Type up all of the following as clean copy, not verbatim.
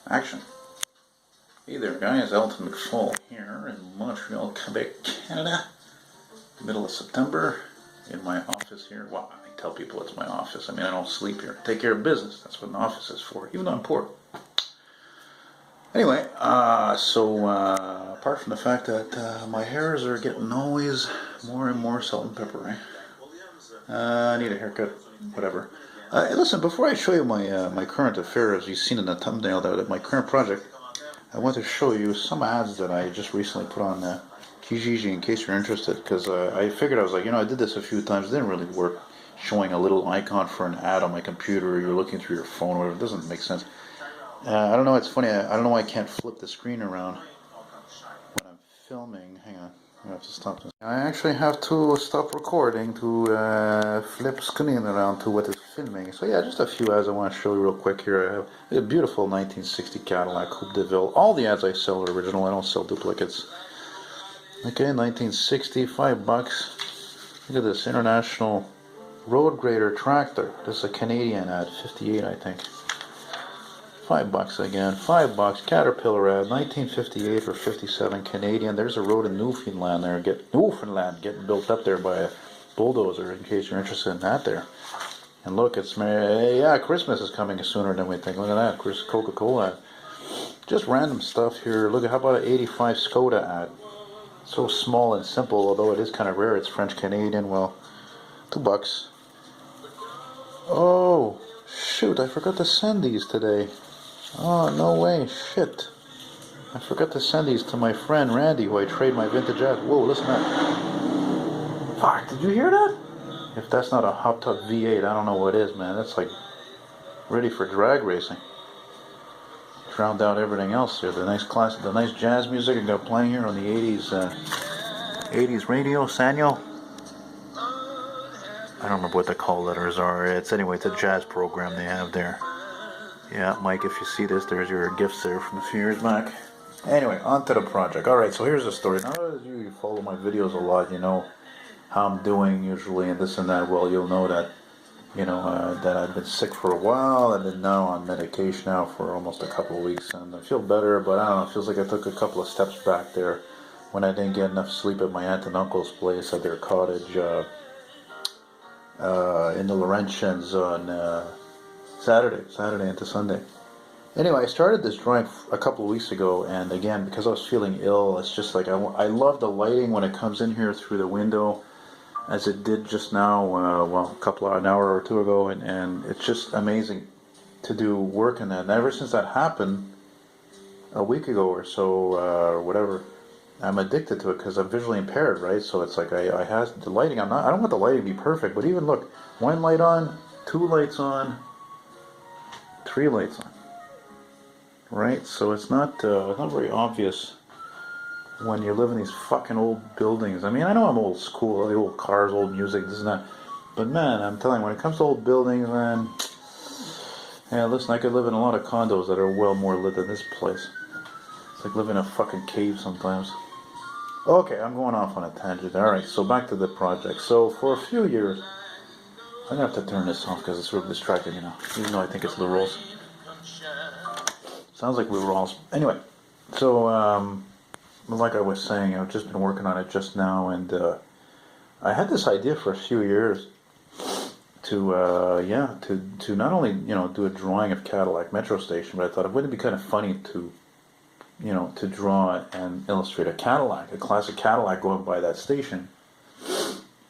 Action. Hey there guys, Elton McFall here in Montreal, Quebec, Canada. Middle of September in my office here. Well, I tell people it's my office. I mean, I don't sleep here. Take care of business. That's what an office is for, even though I'm poor. Anyway, apart from the fact that my hairs are getting always more and more salt and pepper, I need a haircut, whatever. Listen, before I show you my current affairs, you've seen in the thumbnail that my current project, I want to show you some ads that I just recently put on Kijiji in case you're interested, because I figured I was like, I did this a few times, it didn't really work, showing a little icon for an ad on my computer, you're looking through your phone, or whatever, it doesn't make sense. I don't know, it's funny, I don't know why I can't flip the screen around when I'm filming. Hang on, I have to stop this. I actually have to stop recording to flip screen around to what is filming. So yeah, just a few ads I want to show you real quick here. I have a beautiful 1960 Cadillac Coupe de Ville. All the ads I sell are original, I don't sell duplicates. Okay, 1960, $5. Look at this, International Road Grader Tractor. This is a Canadian ad, 58 I think. $5 again, $5. Caterpillar ad, 1958 or 57 Canadian. There's a road in Newfoundland there, getting built up there by a bulldozer. In case you're interested in that there. And look, it's Christmas is coming sooner than we think. Look at that, Coca-Cola ad. Just random stuff here. Look at, how about an 85 Skoda ad? So small and simple, although it is kind of rare. It's French Canadian. Well, $2. Oh shoot! I forgot to send these today. Oh, no way, shit. I forgot to send these to my friend Randy, who I trade my vintage ad. Whoa, listen to that. Fuck, did you hear that? If that's not a Hot Tub V8, I don't know what is, man. That's like ready for drag racing. Drowned out everything else here. The nice jazz music I got playing here on the 80s radio, Sanyo. I don't remember what the call letters are. It's a jazz program they have there. Yeah, Mike, if you see this, there's your gifts there from a few years back. Anyway, on to the project. Alright, so here's the story. Now, as you follow my videos a lot, you know how I'm doing usually and this and that. Well, you'll know that, that I've been sick for a while. I've been now on medication now for almost a couple of weeks, and I feel better, but I don't know, it feels like I took a couple of steps back there when I didn't get enough sleep at my aunt and uncle's place at their cottage in the Laurentians on Saturday into Sunday. Anyway, I started this drawing a couple of weeks ago, and again, because I was feeling ill, it's just like I love the lighting when it comes in here through the window, as it did just now, an hour or two ago, and it's just amazing to do work in that. And ever since that happened a week ago or so, or whatever, I'm addicted to it because I'm visually impaired, right? So it's like I have the lighting. I don't want the lighting to be perfect, but even look, one light on, two lights on, three lights on, right? So it's not very obvious when you live in these fucking old buildings. I mean, I know I'm old school, the old cars, old music, this and that, but man, I'm telling you, when it comes to old buildings, man, yeah, listen, I could live in a lot of condos that are well more lit than this place. It's like living in a fucking cave sometimes. Okay, I'm going off on a tangent. Alright, so back to the project. So for a few years, I'm going to have to turn this off because it's sort of distracting, even though I think it's Lou Rawls. Sounds like Lou Rawls. Anyway, so, like I was saying, I've just been working on it just now, and I had this idea for a few years to not only, do a drawing of Cadillac Metro Station, but I thought it wouldn't be kind of funny to draw and illustrate a Cadillac, a classic Cadillac going by that station.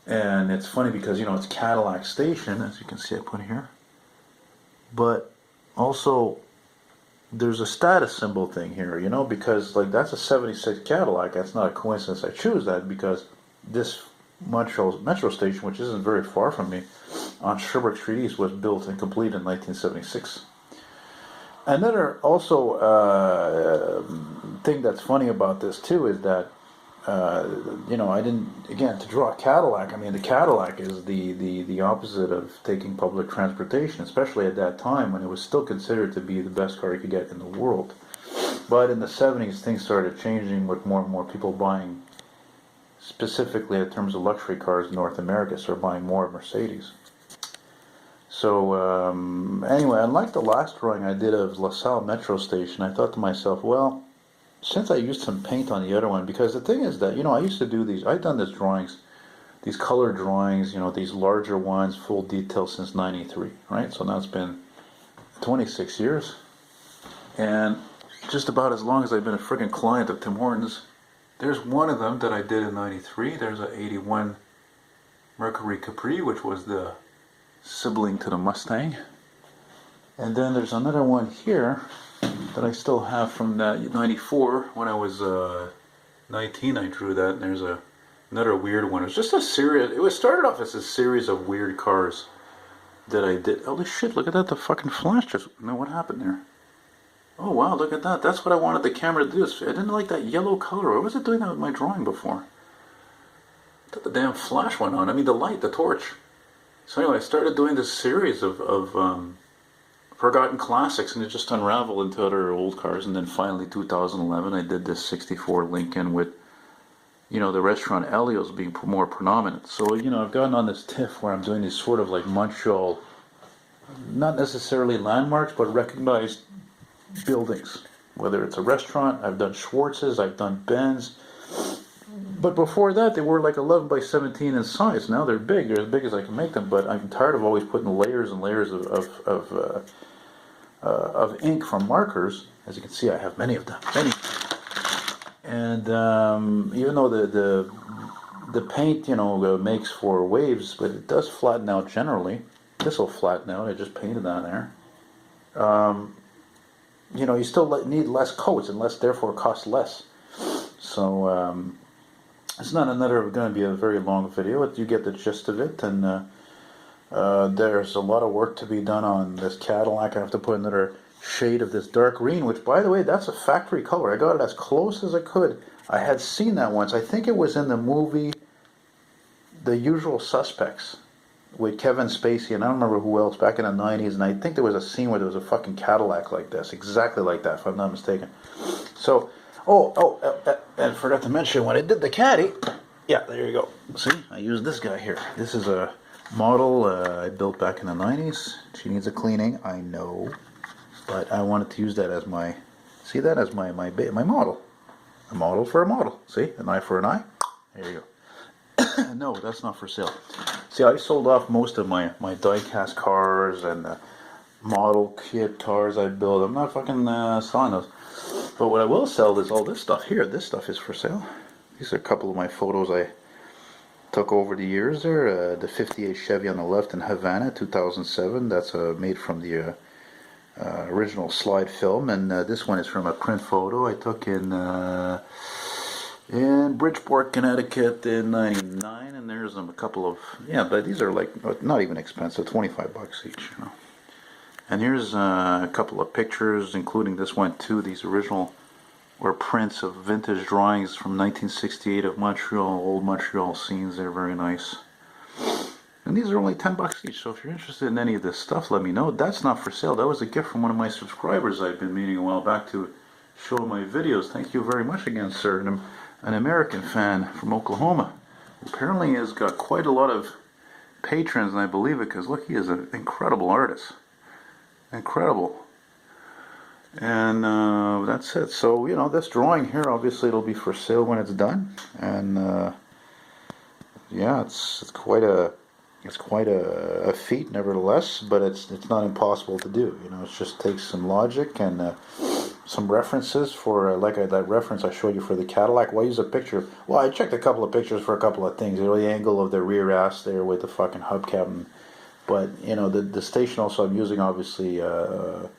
And it's funny because, it's Cadillac Station, as you can see I put here. But also, there's a status symbol thing here, because, that's a 76 Cadillac. That's not a coincidence I choose that, because this Montreal Metro Station, which isn't very far from me, on Sherbrooke Street East, was built and completed in 1976. Another thing that's funny about this, too, is that I didn't, again, to draw a Cadillac, I mean, the Cadillac is the opposite of taking public transportation, especially at that time when it was still considered to be the best car you could get in the world. But in the 70s, things started changing with more and more people buying, specifically in terms of luxury cars in North America, started buying more Mercedes. So anyway, unlike the last drawing I did of LaSalle Metro Station, I thought to myself, well, since I used some paint on the other one, because the thing is that, you know, I used to do these, I've done these drawings, these color drawings, you know, these larger ones, full detail since 93, right? So now it's been 26 years. And just about as long as I've been a friggin' client of Tim Hortons. There's one of them that I did in 93. There's a 81 Mercury Capri, which was the sibling to the Mustang. And then there's another one here that I still have from that 94. When I was 19, I drew that. And there's another weird one. It was just a series. It was started off as a series of weird cars that I did. Holy shit, look at that. The fucking flash just... No, what happened there? Oh wow, look at that. That's what I wanted the camera to do. I didn't like that yellow color. Why was it doing that with my drawing before? I thought the damn flash went on. I mean the light, the torch. So anyway, I started doing this series of forgotten classics, and it just unraveled into other old cars. And then finally 2011 I did this 64 Lincoln with, you know, the restaurant Elio's being more predominant. So, you know, I've gotten on this tiff where I'm doing these sort of like Montreal, not necessarily landmarks, but recognized buildings, whether it's a restaurant. I've done Schwartz's, I've done Ben's, but before that they were like 11 by 17 in size. Now they're big, they're as big as I can make them, but I'm tired of always putting layers and layers of ink from markers. As you can see, I have many of them, many. And even though the paint, you know, makes for waves, but it does flatten out generally. This will flatten out. I just painted that there. You know, you still need less coats, and less therefore costs less. So it's not going to be a very long video. You get the gist of it, and there's a lot of work to be done on this Cadillac. I have to put another shade of this dark green, which, by the way, that's a factory color. I got it as close as I could. I had seen that once. I think it was in the movie The Usual Suspects with Kevin Spacey, and I don't remember who else, back in the 90s, and I think there was a scene where there was a fucking Cadillac like this, exactly like that, if I'm not mistaken. So, and forgot to mention, when I did the Caddy, yeah, there you go. See, I used this guy here. This is a model I built back in the 90s. She needs a cleaning, I know, but I wanted to use that as my, see that as my model. A model for a model, see, an eye for an eye. There you go. No, that's not for sale. See, I sold off most of my die-cast cars and model kit cars I build. I'm not fucking selling those. But what I will sell is all this stuff here. This stuff is for sale. These are a couple of my photos I took over the years there. The 58 Chevy on the left in Havana, 2007. That's made from the original slide film. And this one is from a print photo I took in Bridgeport, Connecticut in 99, and there's a couple of, yeah, but these are like not even expensive, 25 bucks each, you know. And here's a couple of pictures, including this one too. These original were prints of vintage drawings from 1968 of Montreal, old Montreal scenes. They're very nice. And these are only 10 bucks each, so if you're interested in any of this stuff, let me know. That's not for sale. That was a gift from one of my subscribers I've been meaning a while back to show my videos. Thank you very much again, sir. And an American fan from Oklahoma. Apparently has got quite a lot of patrons, and I believe it because look, he is an incredible artist. Incredible. And that's it. So, you know, this drawing here, obviously it'll be for sale when it's done. And yeah, it's quite a feat nevertheless, but it's not impossible to do. You know, it just takes some logic and some references for, that reference I showed you for the Cadillac. Why use a picture? Well, I checked a couple of pictures for a couple of things. You know, the angle of the rear ass there with the fucking hubcap. But, you know, the station also I'm using, obviously, the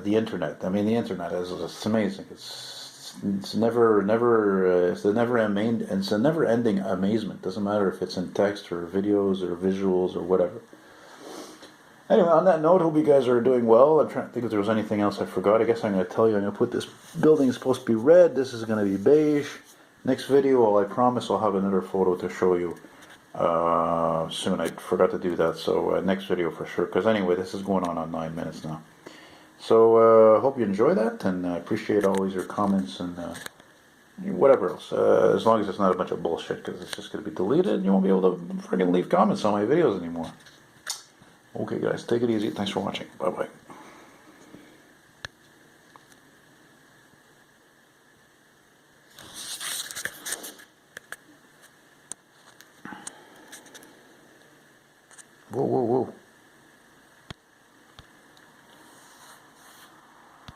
internet. I mean, the internet it's amazing. It's a never-ending amazement. Doesn't matter if it's in text or videos or visuals or whatever. Anyway, on that note, hope you guys are doing well. I'm trying to think if there was anything else I forgot. I guess I'm going to tell you. I'm going to put this building is supposed to be red. This is going to be beige. Next video, I promise I'll have another photo to show you soon. I forgot to do that, so next video for sure. Because anyway, this is going on 9 minutes now. So hope you enjoy that, and I appreciate always your comments and whatever else. As long as it's not a bunch of bullshit, because it's just going to be deleted, and you won't be able to freaking leave comments on my videos anymore. Okay, guys, take it easy. Thanks for watching. Bye-bye. Whoa, whoa, whoa.